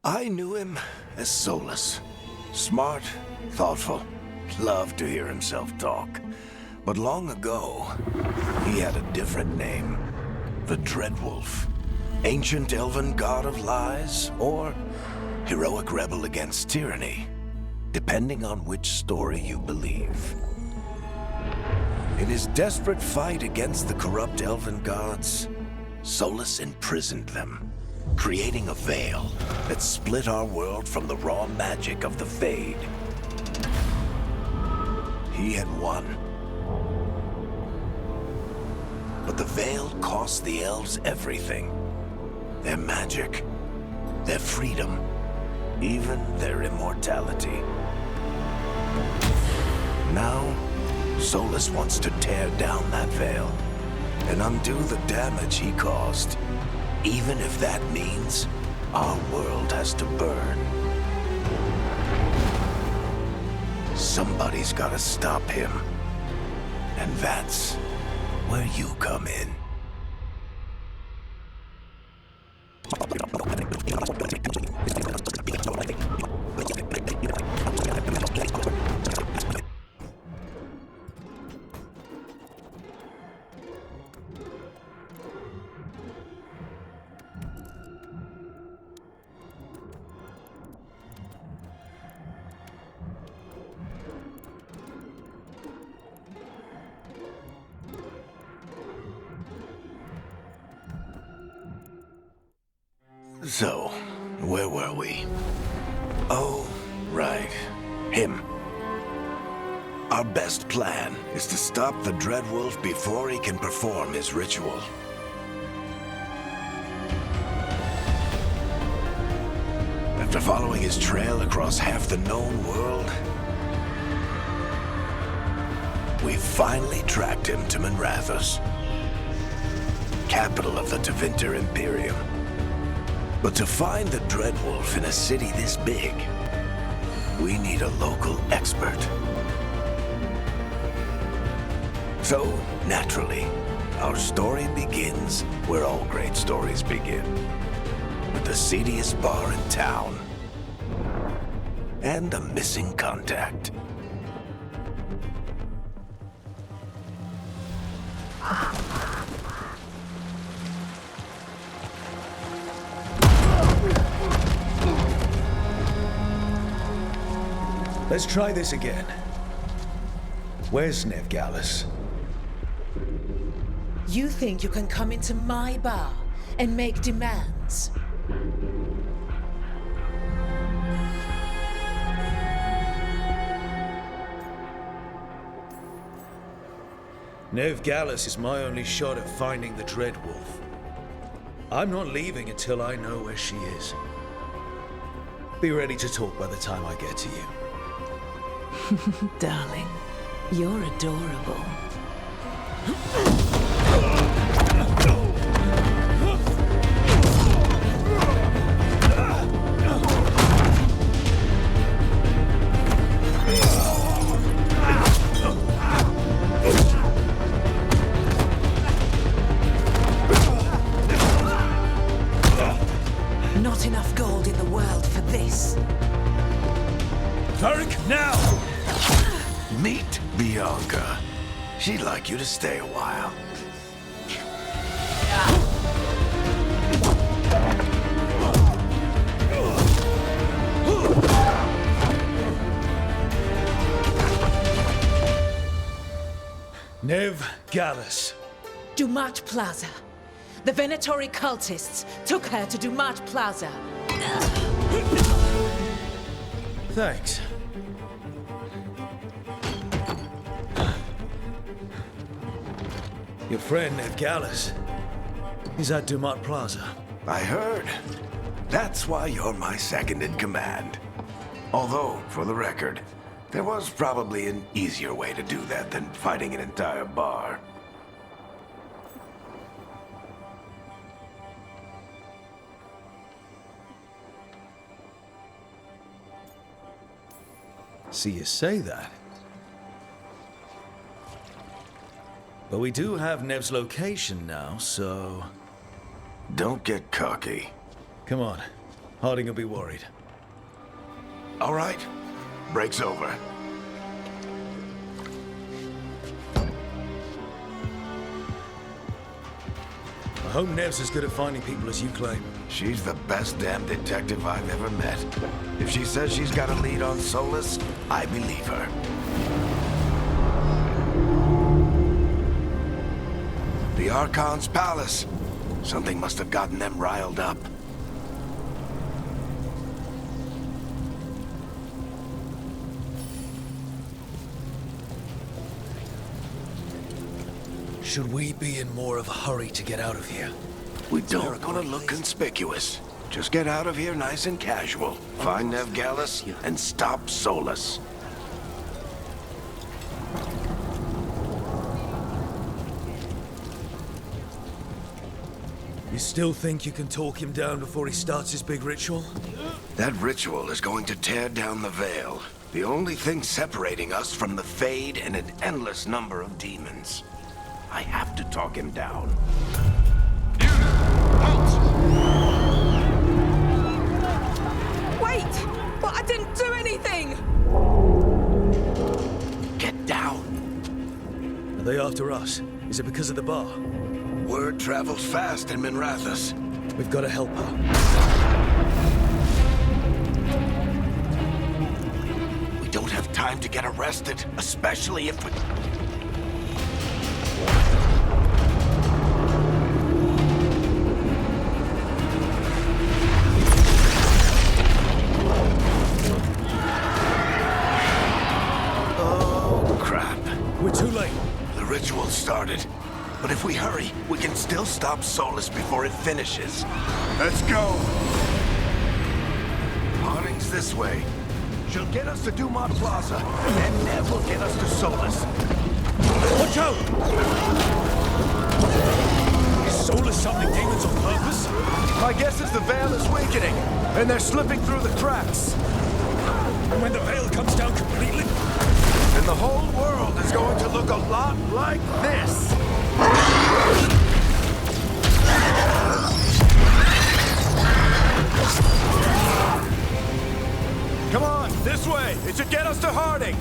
I knew him as Solus. Smart, thoughtful, loved to hear himself talk. But long ago, he had a different name. The Dreadwolf. Ancient elven god of lies, or heroic rebel against tyranny, depending on which story you believe. In his desperate fight against the corrupt elven gods, Solus imprisoned them, creating a veil that split our world from the raw magic of the Fade. He had won. But the veil cost the elves everything. Their magic, their freedom, even their immortality. Now, Solus wants to tear down that veil and undo the damage he caused, even if that means our world has to burn. Somebody's gotta stop him, and that's where you come in. So, where were we? Oh, right. Him. Our best plan is to stop the Dreadwolf before he can perform his ritual. After following his trail across half the known world, we finally tracked him to Miranthus, capital of the Tevinter Imperium. But to find the Dreadwolf in a city this big, we need a local expert. So, naturally, our story begins where all great stories begin. With the seediest bar in town. And a missing contact. Let's try this again. Where's Veilguard? You think you can come into my bar and make demands? Veilguard is my only shot at finding the Dreadwolf. I'm not leaving until I know where she is. Be ready to talk by the time I get to you. Darling, you're adorable. Not enough gold in the world for this. Varric, now! Meet Bianca. She'd like you to stay a while. Veilguard. Dumat Plaza. The Venatori cultists took her to Dumat Plaza. Thanks. Your friend Veilguard is at Dumat Plaza. I heard. That's why you're my second in command. Although, for the record, there was probably an easier way to do that than fighting an entire bar. See you say that. But we do have Nev's location now, so... Don't get cocky. Come on. Harding will be worried. All right. Break's over. I hope Nev's as good at finding people as you claim. She's the best damn detective I've ever met. If she says she's got a lead on Solus, I believe her. The Archon's palace. Something must have gotten them riled up. Should we be in more of a hurry to get out of here? We don't want to look conspicuous. Just get out of here nice and casual. Find Nev Gallus and stop Solus. You still think you can talk him down before he starts his big ritual? That ritual is going to tear down the Veil. The only thing separating us from the Fade and an endless number of demons. I have to talk him down. Wait! But I didn't do anything! Get down. Are they after us? Is it because of the bar? Word travels fast in Miranthus. We've got to help her. We don't have time to get arrested, especially if we... Oh, crap. We're too late. The ritual started. But if we hurry, we can still stop Solus before it finishes. Let's go! Harding's this way. She'll get us to Dumont Plaza, and Nev will get us to Solus. Watch out! Is Solus summoning demons on purpose? My guess is the Veil is weakening, and they're slipping through the cracks. And when the Veil comes down completely? And the whole world is going to look a lot like this. Come on, this way. It should get us to Harding.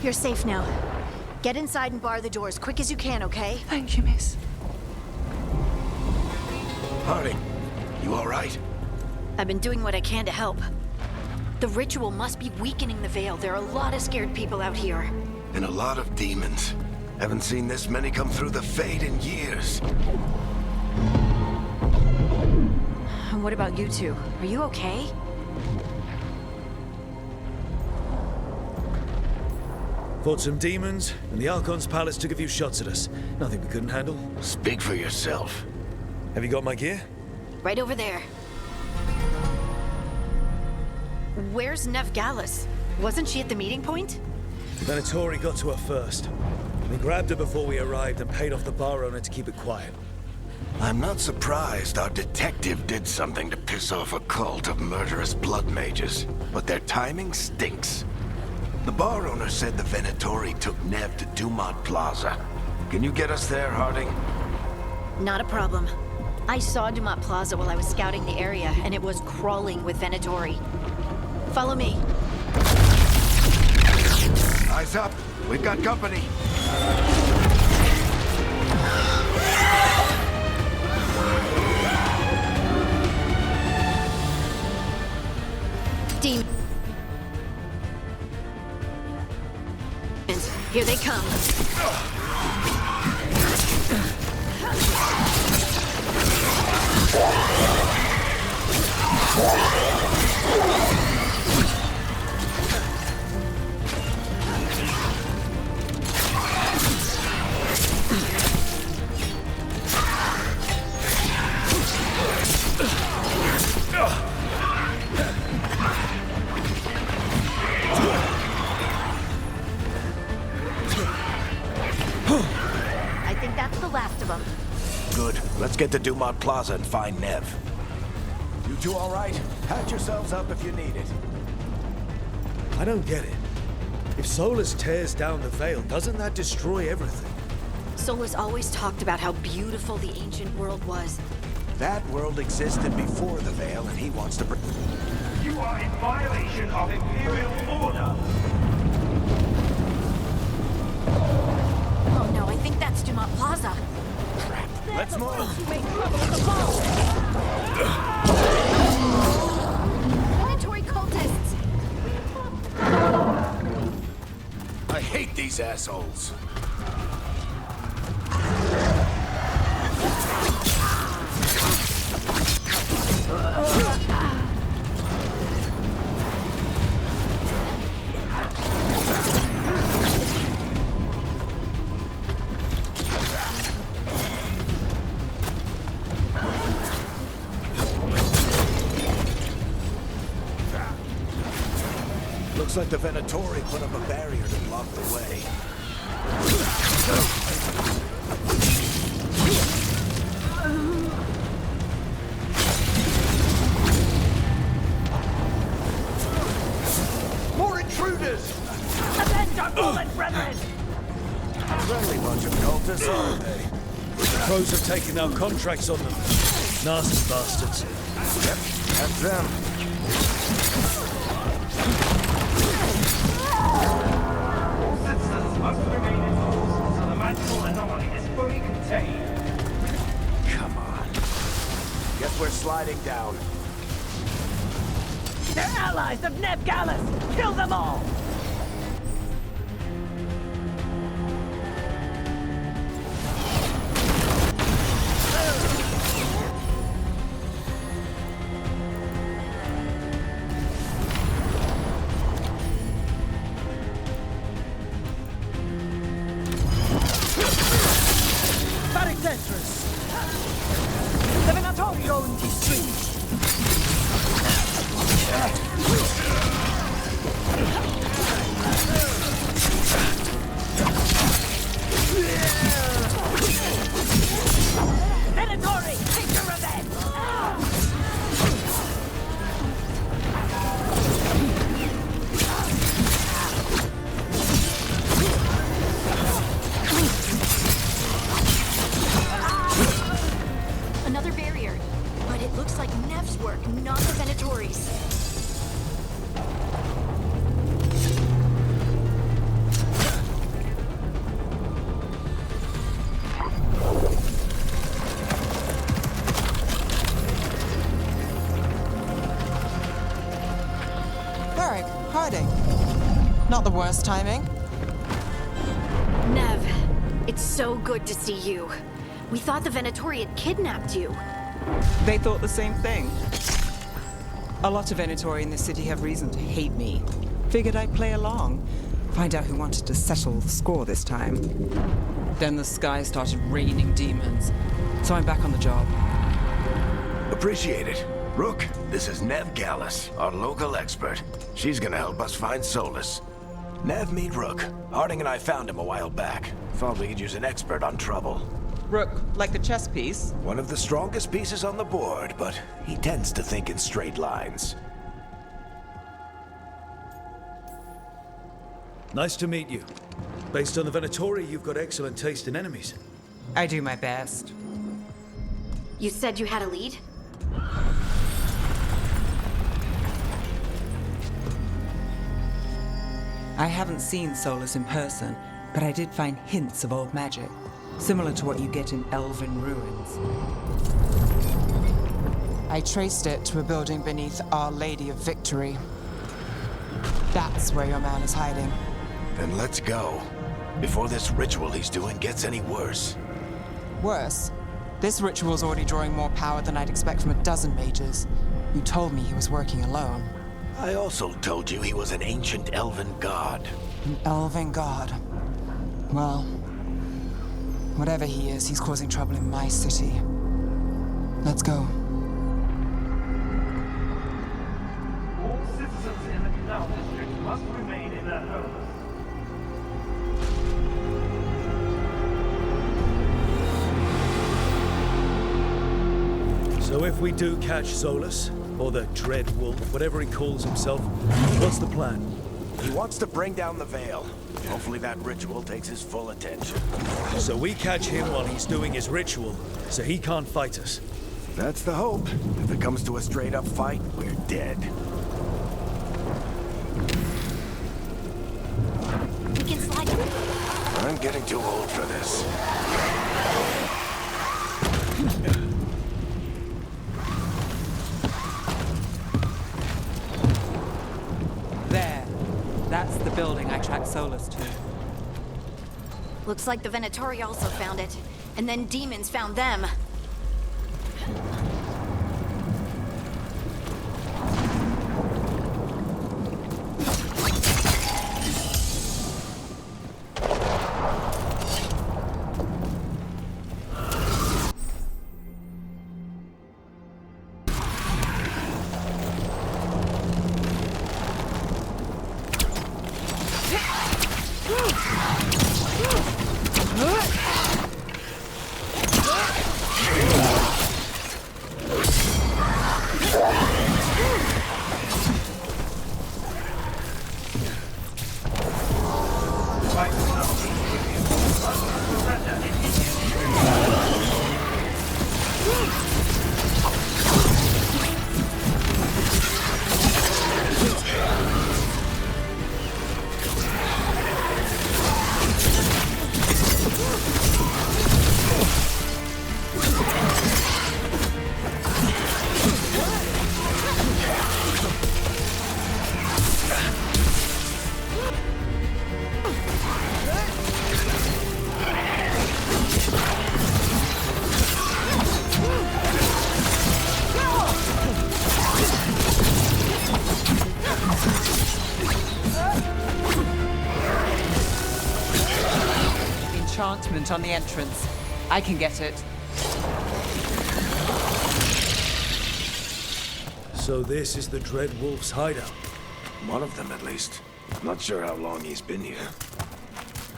You're safe now. Get inside and bar the doors quick as you can, okay? Thank you, miss. Harding, you all right? I've been doing what I can to help. The ritual must be weakening the Veil. There are a lot of scared people out here. And a lot of demons. Haven't seen this many come through the Fade in years. And what about you two? Are you okay? Fought some demons, and the Archon's palace took a few shots at us. Nothing we couldn't handle. Speak for yourself. Have you got my gear? Right over there. Where's Nev Gallus? Wasn't she at the meeting point? The Venatori got to her first. They grabbed her before we arrived and paid off the bar owner to keep it quiet. I'm not surprised our detective did something to piss off a cult of murderous blood mages, but their timing stinks. The bar owner said the Venatori took Nev to Dumont Plaza. Can you get us there, Harding? Not a problem. I saw Dumont Plaza while I was scouting the area, and it was crawling with Venatori. Follow me. Eyes up. We've got company. Demons. Here they come. I think that's the last of them. Good. Let's get to Dumont Plaza and find Nev. You two all right? Patch yourselves up if you need it. I don't get it. If Solus tears down the Veil, doesn't that destroy everything? Solus always talked about how beautiful the ancient world was. That world existed before the Veil, and he wants to... You are in violation of Imperial order. Oh no, I think that's Dumont Plaza. Crap. Let's move! Predatory cultists! I hate these assholes. Looks like the Venatori put up a barrier to block the way. More intruders! Avenge our fallen brethren! Friendly bunch of cultists, aren't they? Crows have taken our contracts on them. Nasty bastards. Yep, that's them. All citizens must remain indoors so the magical anomaly is fully contained. Come on. Guess we're sliding down. They're allies of Neb Gallus! Kill them all! The Venatori own these streets! Venatori, take your revenge! Another barrier. But it looks like Nev's work, not the Venatori's. Varric, hiding. Not the worst timing. Nev, it's so good to see you. We thought the Venatori had kidnapped you. They thought the same thing. A lot of Venatori in this city have reason to hate me. Figured I'd play along. Find out who wanted to settle the score this time. Then the sky started raining demons. So I'm back on the job. Appreciate it. Rook, this is Neb Gallus, our local expert. She's gonna help us find Solus. Nev, meet Rook. Harding and I found him a while back. Thought we could use an expert on trouble. Rook, like the chess piece? One of the strongest pieces on the board, but he tends to think in straight lines. Nice to meet you. Based on the Venatori, you've got excellent taste in enemies. I do my best. You said you had a lead? I haven't seen Solus in person, but I did find hints of old magic. Similar to what you get in elven ruins. I traced it to a building beneath Our Lady of Victory. That's where your man is hiding. Then let's go. Before this ritual he's doing gets any worse. Worse, this ritual's already drawing more power than I'd expect from a dozen mages. You told me he was working alone. I also told you he was an ancient elven god. An elven god. Well, whatever he is, he's causing trouble in my city. Let's go. All citizens in the Canal District must remain in their homes. So if we do catch Solus, Or the Dread Wolf, whatever he calls himself. What's the plan? He wants to bring down the Veil. Hopefully that ritual takes his full attention. So we catch him while he's doing his ritual, so he can't fight us. That's the hope. If it comes to a straight-up fight, we're dead. We can slide. I'm getting too old for this. There. That's the building I tracked Solus to. Looks like the Venatori also found it. And then demons found them. Enchantment on the entrance. I can get it. So this is the Dread Wolf's hideout. One of them, at least. Not sure how long he's been here.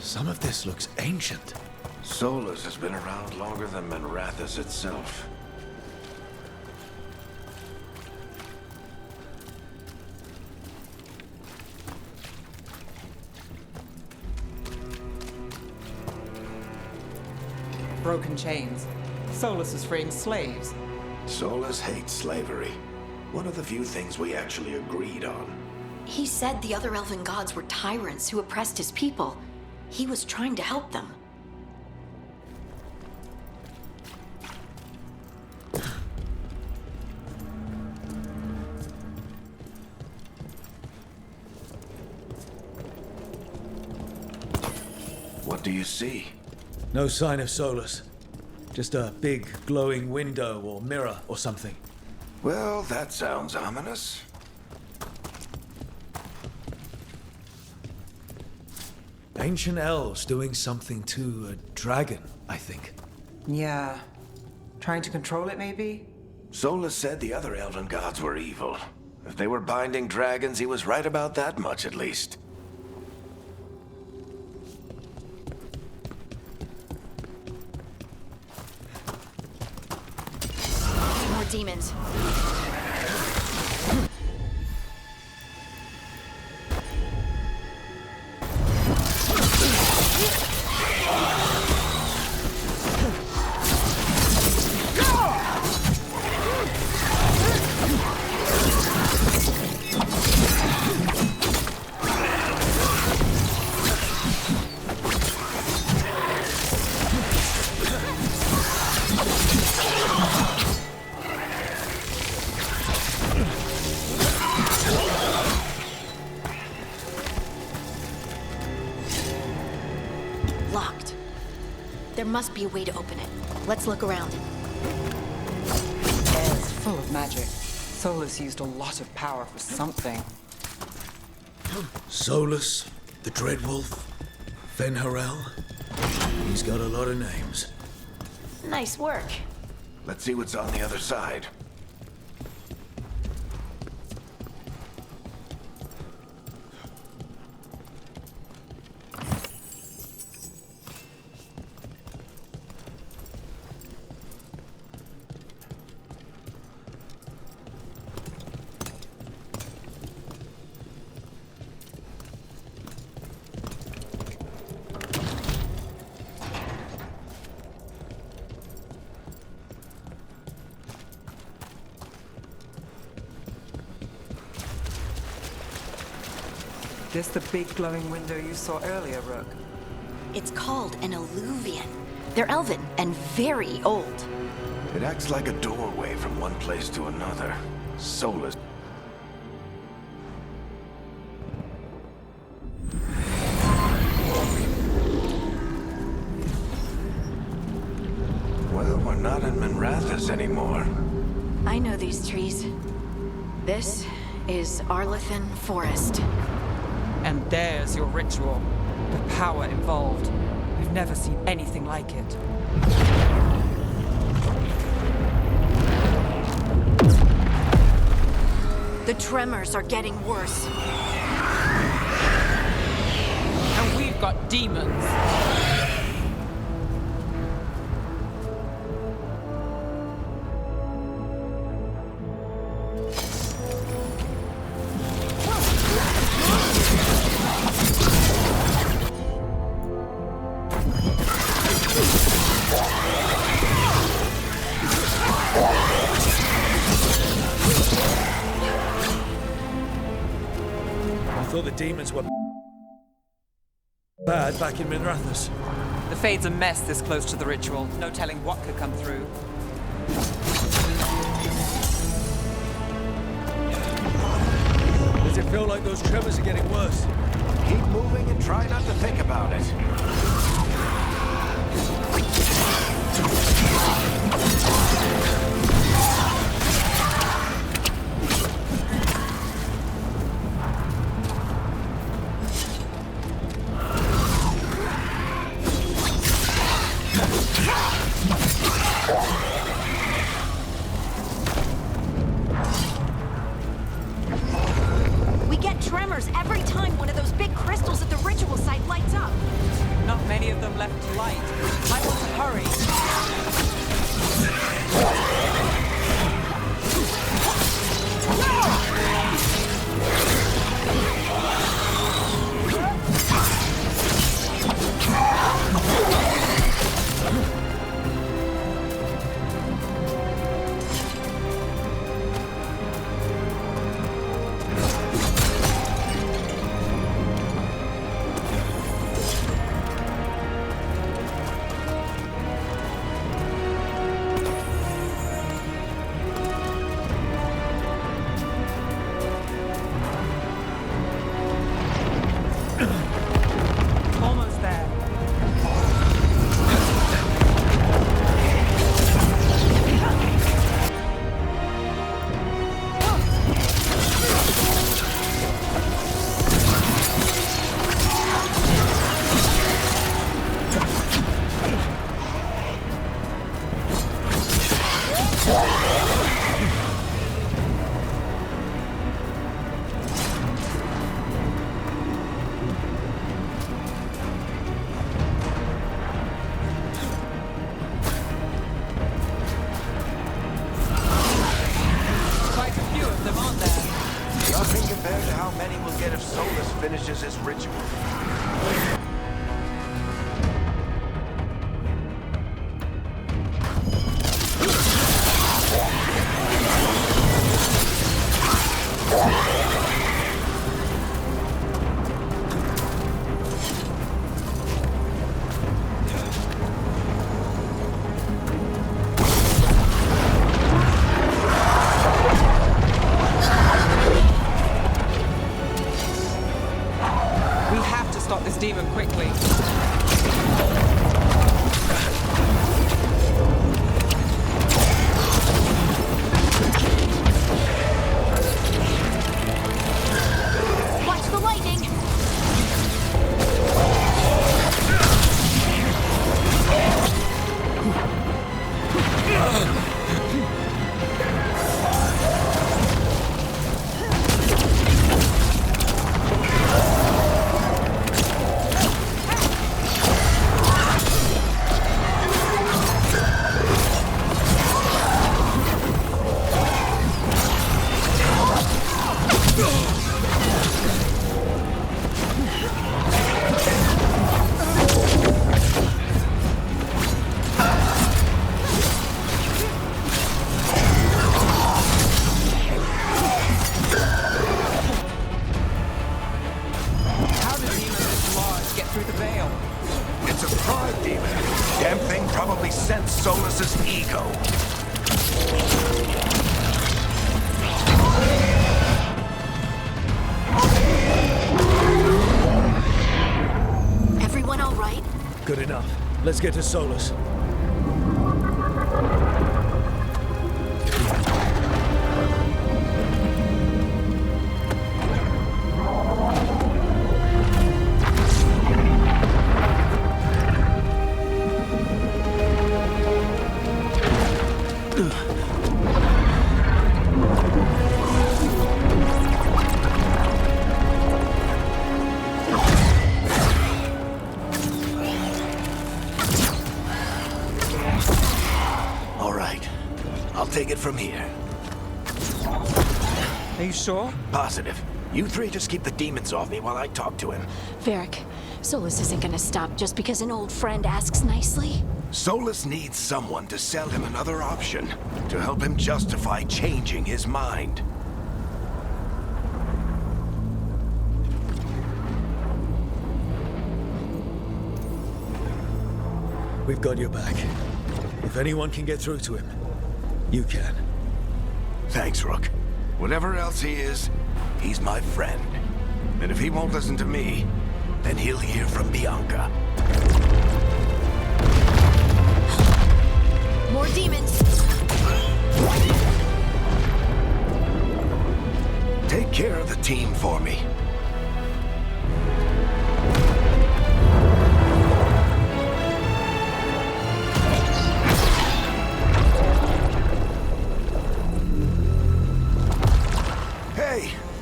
Some of this looks ancient. Solus has been around longer than Miranthus itself. Broken chains. Solus is freeing slaves. Solus hates slavery. One of the few things we actually agreed on. He said the other elven gods were tyrants who oppressed his people. He was trying to help them. What do you see? No sign of Solus. Just a big glowing window or mirror or something. Well, that sounds ominous. Ancient elves doing something to a dragon, I think. Yeah. Trying to control it, maybe? Solus said the other elven gods were evil. If they were binding dragons, he was right about that much at least. More demons. Locked. There must be a way to open it. Let's look around. It's full of magic. Solus used a lot of power for something. Solus, the Dread Wolf, Fenharel. He's got a lot of names. Nice work. Let's see what's on the other side. This the big glowing window you saw earlier, Rook? It's called an alluvian. They're elven and very old. It acts like a doorway from one place to another. Soulless. Well, we're not in Miranthus anymore. I know these trees. This is Arlethan Forest. And there's your ritual. The power involved. We've never seen anything like it. The tremors are getting worse. And we've got demons. I thought the demons were bad back in Miranthus. The Fade's a mess this close to the ritual. No telling what could come through. Does it feel like those tremors are getting worse? Keep moving and try not to think about it. We get tremors every time one of those big crystals at the ritual site lights up. Not many of them left to light. I want to hurry. Almost there. Quite a few of them, aren't there? Nothing compared to how many we'll get if Solus finishes his ritual. We have sense Solus's ego. Everyone all right? Good enough. Let's get to Solus. Take it from here. Are you sure? Positive. You three just keep the demons off me while I talk to him. Varric, Solus isn't gonna stop just because an old friend asks nicely. Solus needs someone to sell him another option, to help him justify changing his mind. We've got your back. If anyone can get through to him, you can. Thanks, Rook. Whatever else he is, he's my friend. And if he won't listen to me, then he'll hear from Bianca. More demons! Take care of the team for me.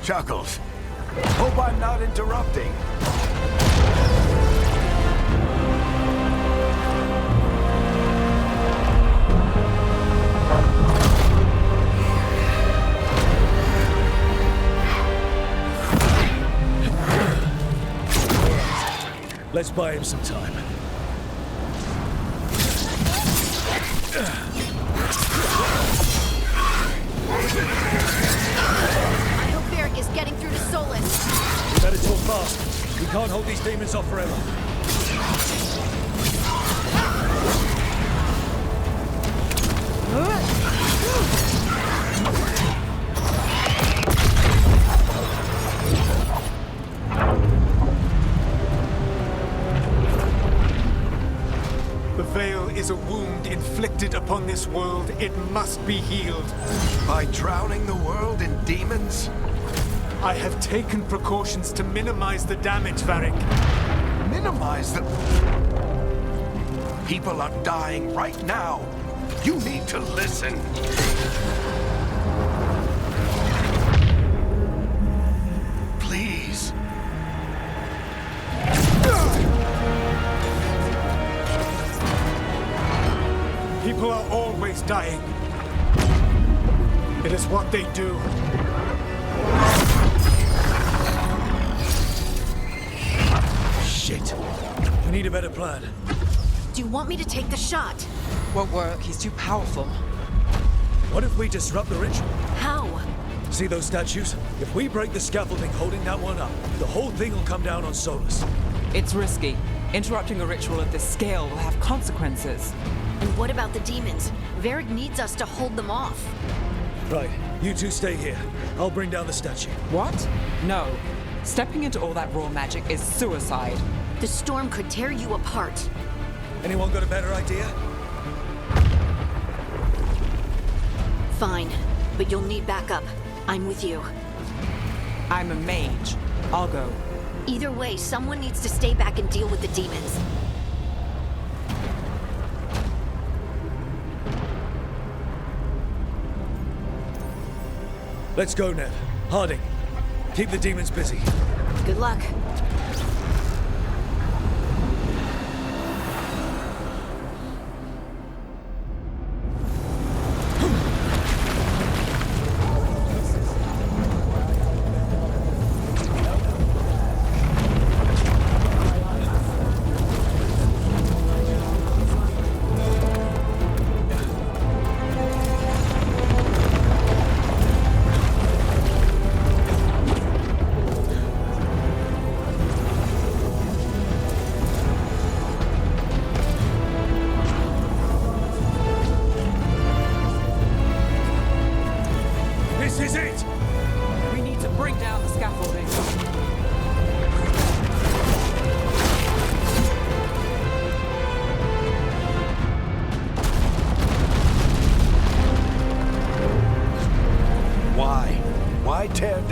Chuckles. Hope I'm not interrupting. Let's buy him some time. Is getting through to Solus. We better talk fast. We can't hold these demons off forever. The Veil is a wound inflicted upon this world. It must be healed. By drowning the world in demons? I have taken precautions to minimize the damage, Varric. Minimize the... People are dying right now. You need to listen. Please. People are always dying. It is what they do. Shit. We need a better plan. Do you want me to take the shot? Won't work. He's too powerful. What if we disrupt the ritual? How? See those statues? If we break the scaffolding holding that one up, the whole thing will come down on Solus. It's risky. Interrupting a ritual of this scale will have consequences. And what about the demons? Varric needs us to hold them off. Right. You two stay here. I'll bring down the statue. What? No. Stepping into all that raw magic is suicide. The storm could tear you apart. Anyone got a better idea? Fine, but you'll need backup. I'm with you. I'm a mage. I'll go. Either way, someone needs to stay back and deal with the demons. Let's go, Ned. Harding, keep the demons busy. Good luck.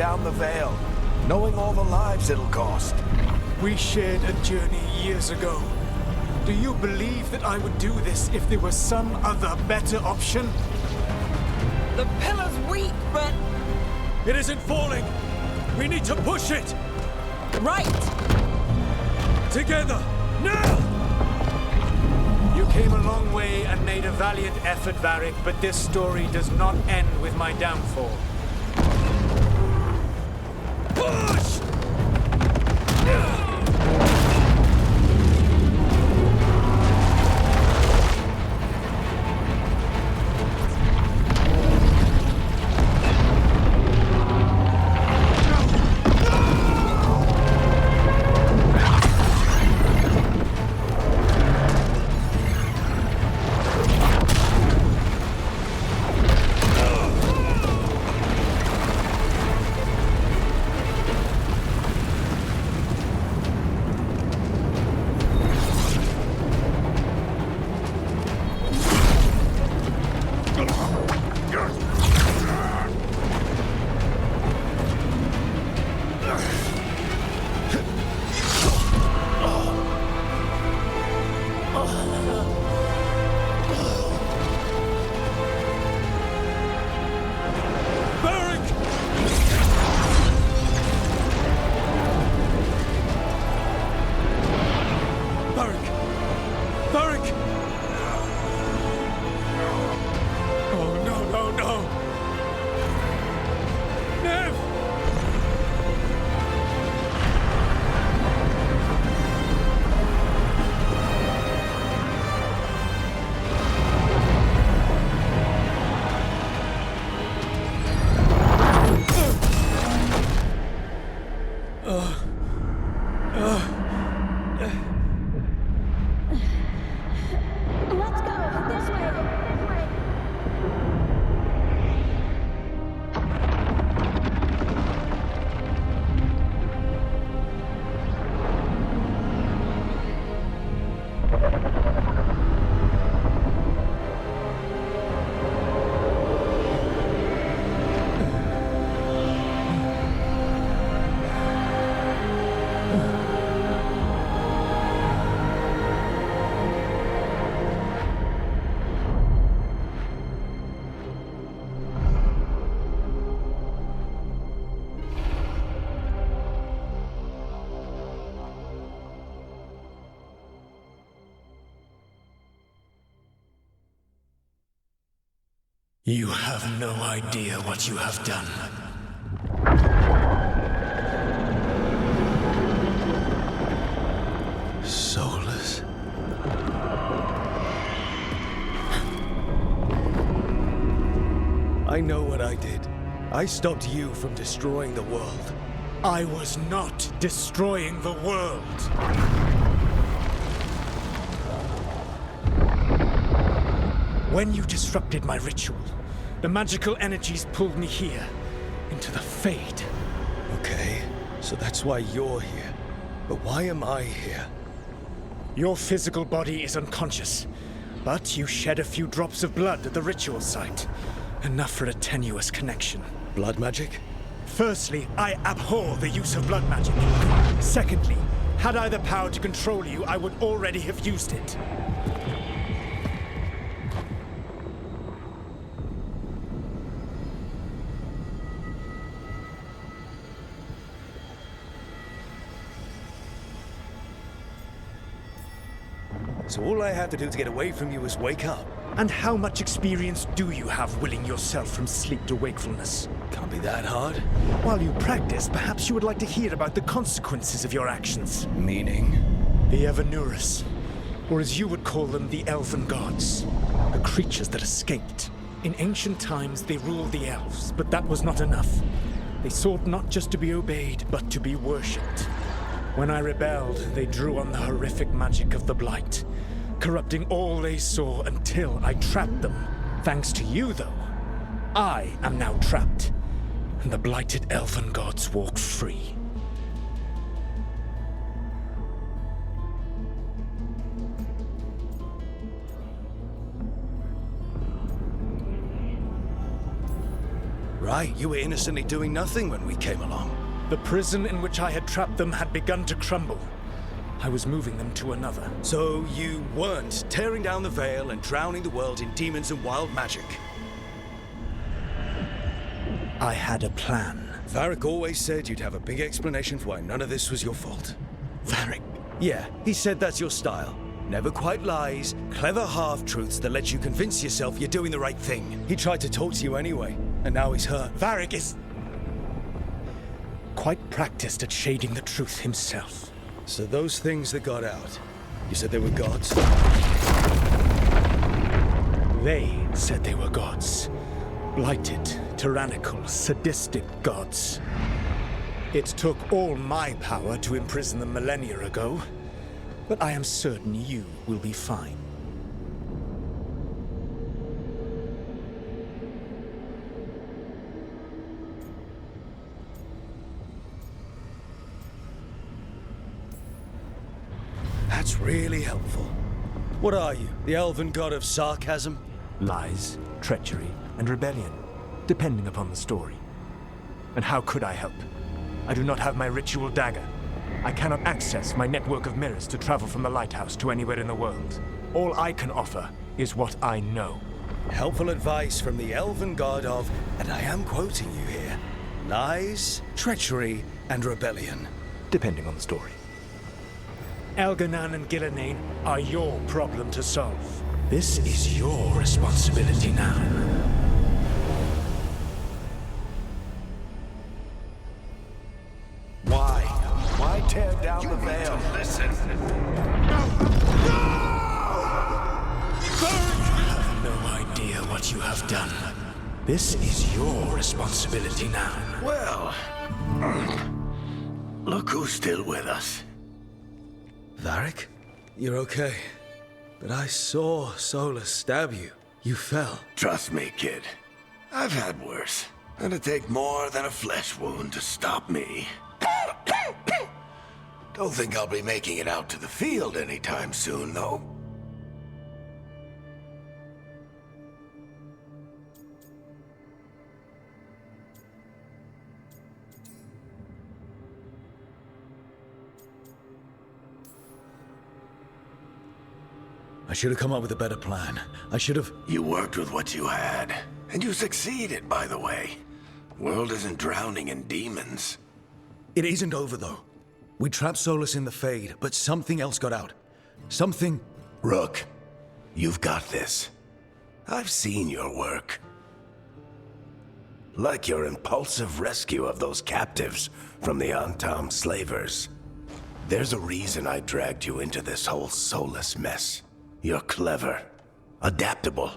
down the Veil, knowing all the lives it'll cost. We shared a journey years ago. Do you believe that I would do this if there was some other better option? The pillar's weak, but... It isn't falling! We need to push it! Right! Together! Now! You came a long way and made a valiant effort, Varric, but this story does not end with my downfall. Push! You have no idea what you have done. Soulless. I know what I did. I stopped you from destroying the world. I was not destroying the world. When you disrupted my ritual, the magical energies pulled me here, into the Fade. Okay, so that's why you're here. But why am I here? Your physical body is unconscious, but you shed a few drops of blood at the ritual site. Enough for a tenuous connection. Blood magic? Firstly, I abhor the use of blood magic. Secondly, had I the power to control you, I would already have used it. So all I have to do to get away from you is wake up? And how much experience do you have willing yourself from sleep to wakefulness? Can't be that hard. While you practice, perhaps you would like to hear about the consequences of your actions. Meaning? The Evanurus, or as you would call them, the Elven Gods. The creatures that escaped. In ancient times, they ruled the elves, but that was not enough. They sought not just to be obeyed, but to be worshipped. When I rebelled, they drew on the horrific magic of the Blight, corrupting all they saw until I trapped them. Thanks to you, though, I am now trapped, and the blighted Elven Gods walk free. right. You were innocently doing nothing when we came along. The prison in which I had trapped them had begun to crumble. I was moving them to another. So you weren't tearing down the Veil and drowning the world in demons and wild magic. I had a plan. Varric always said you'd have a big explanation for why none of this was your fault. Varric. Yeah, he said that's your style. Never quite lies, clever half-truths that let you convince yourself you're doing the right thing. He tried to talk to you anyway, and now he's hurt. Varric is quite practiced at shading the truth himself. So those things that got out, you said they were gods? They said they were gods. Blighted, tyrannical, sadistic gods. It took all my power to imprison them millennia ago, but I am certain you will be fine. That's really helpful. What are you, the elven god of sarcasm? Lies, treachery, and rebellion, depending upon the story. And how could I help? I do not have my ritual dagger. I cannot access my network of mirrors to travel from the lighthouse to anywhere in the world. All I can offer is what I know. Helpful advice from the elven god of, and I am quoting you here, lies, treachery, and rebellion. Depending on the story. Elganan and Gillenane are your problem to solve. This is your responsibility now. Why tear down the veil? Listen. You have no idea what you have done. This is your responsibility now. Well, look who's still with us. Varric? You're okay. But I saw Solus stab you. You fell. Trust me, kid. I've had worse. It'd take more than a flesh wound to stop me. Don't think I'll be making it out to the field anytime soon, though. I should have come up with a better plan. I should have... You worked with what you had, and you succeeded, by the way. World isn't drowning in demons. It isn't over, though. We trapped Solus in the Fade, but something else got out. Something... Rook, you've got this. I've seen your work. Like your impulsive rescue of those captives from the Antam slavers. There's a reason I dragged you into this whole Solus mess. You're clever, adaptable,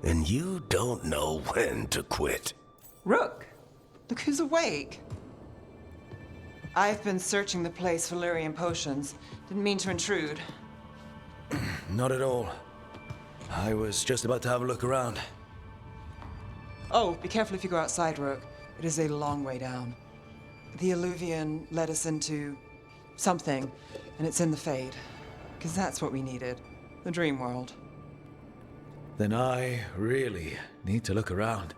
and you don't know when to quit. Rook, look who's awake. I've been searching the place for Lyrian potions. Didn't mean to intrude. Not at all. I was just about to have a look around. Oh, be careful if you go outside, Rook. It is a long way down. The Alluvian led us into something, and it's in the Fade. Because that's what we needed. The dream world. Then I really need to look around.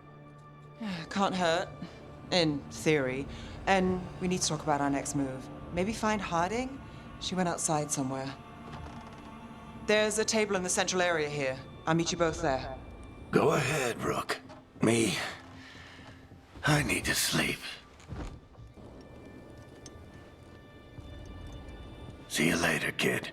Can't hurt. In theory. And we need to talk about our next move. Maybe find Harding? She went outside somewhere. There's a table in the central area here. I'll meet you both there. Go ahead, Rook. Me, I need to sleep. See you later, kid.